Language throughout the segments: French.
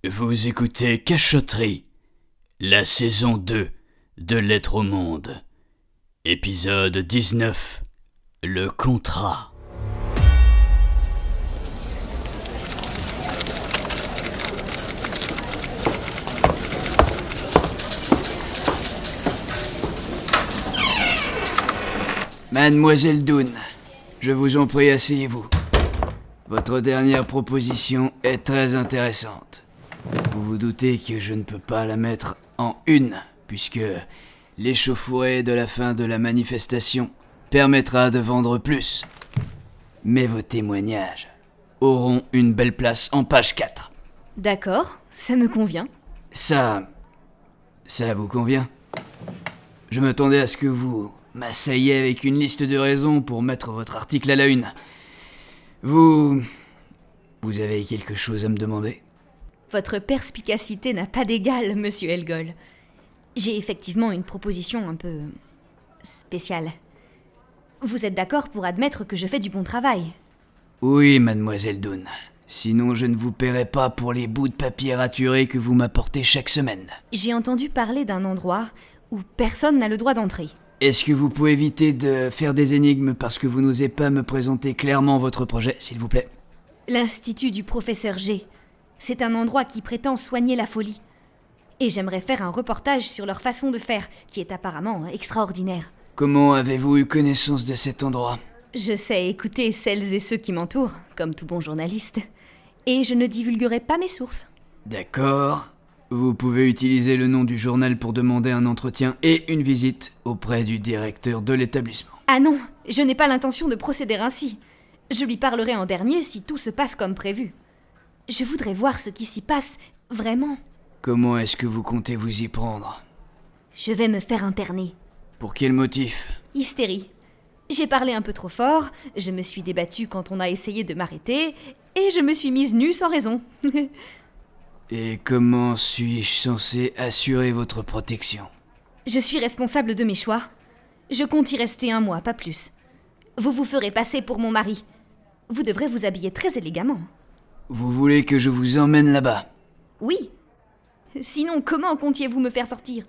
Vous écoutez Cachotterie, la saison 2 de Lettres au Monde. Épisode 19, le contrat. Mademoiselle Dunn, je vous en prie, asseyez-vous. Votre dernière proposition est très intéressante. Vous vous doutez que je ne peux pas la mettre en une, puisque l'échauffourée de la fin de la manifestation permettra de vendre plus. Mais vos témoignages auront une belle place en page 4. D'accord, ça me convient. Ça vous convient? Je m'attendais à ce que vous m'assailliez avec une liste de raisons pour mettre votre article à la une. Vous avez quelque chose à me demander? Votre perspicacité n'a pas d'égal, monsieur Elgol. J'ai effectivement une proposition un peu spéciale. Vous êtes d'accord pour admettre que je fais du bon travail? Oui, mademoiselle Dunn. Sinon, je ne vous paierai pas pour les bouts de papier raturés que vous m'apportez chaque semaine. J'ai entendu parler d'un endroit où personne n'a le droit d'entrer. Est-ce que vous pouvez éviter de faire des énigmes parce que vous n'osez pas me présenter clairement votre projet, s'il vous plaît? L'Institut du professeur G. C'est un endroit qui prétend soigner la folie. Et j'aimerais faire un reportage sur leur façon de faire, qui est apparemment extraordinaire. Comment avez-vous eu connaissance de cet endroit? Je sais écouter celles et ceux qui m'entourent, comme tout bon journaliste. Et je ne divulguerai pas mes sources. D'accord. Vous pouvez utiliser le nom du journal pour demander un entretien et une visite auprès du directeur de l'établissement. Ah non, je n'ai pas l'intention de procéder ainsi. Je lui parlerai en dernier si tout se passe comme prévu. Je voudrais voir ce qui s'y passe, vraiment. Comment est-ce que vous comptez vous y prendre? Je vais me faire interner. Pour quel motif? Hystérie. J'ai parlé un peu trop fort, je me suis débattue quand on a essayé de m'arrêter, et je me suis mise nue sans raison. Et comment suis-je censé assurer votre protection? Je suis responsable de mes choix. Je compte y rester 1 mois, pas plus. Vous vous ferez passer pour mon mari. Vous devrez vous habiller très élégamment. Vous voulez que je vous emmène là-bas? Oui. Sinon, comment comptiez-vous me faire sortir?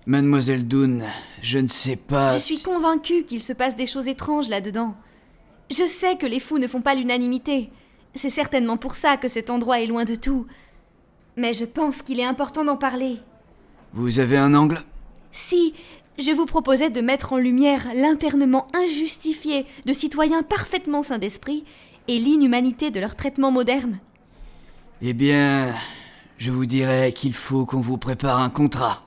Mademoiselle Dunn, je ne sais pas... Je suis convaincue qu'il se passe des choses étranges là-dedans. Je sais que les fous ne font pas l'unanimité. C'est certainement pour ça que cet endroit est loin de tout. Mais je pense qu'il est important d'en parler. Vous avez un angle? Si, je vous proposais de mettre en lumière l'internement injustifié de citoyens parfaitement sains d'esprit et l'inhumanité de leur traitement moderne. Eh bien, je vous dirais qu'il faut qu'on vous prépare un contrat.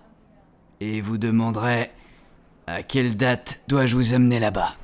Et vous demanderez à quelle date dois-je vous amener là-bas.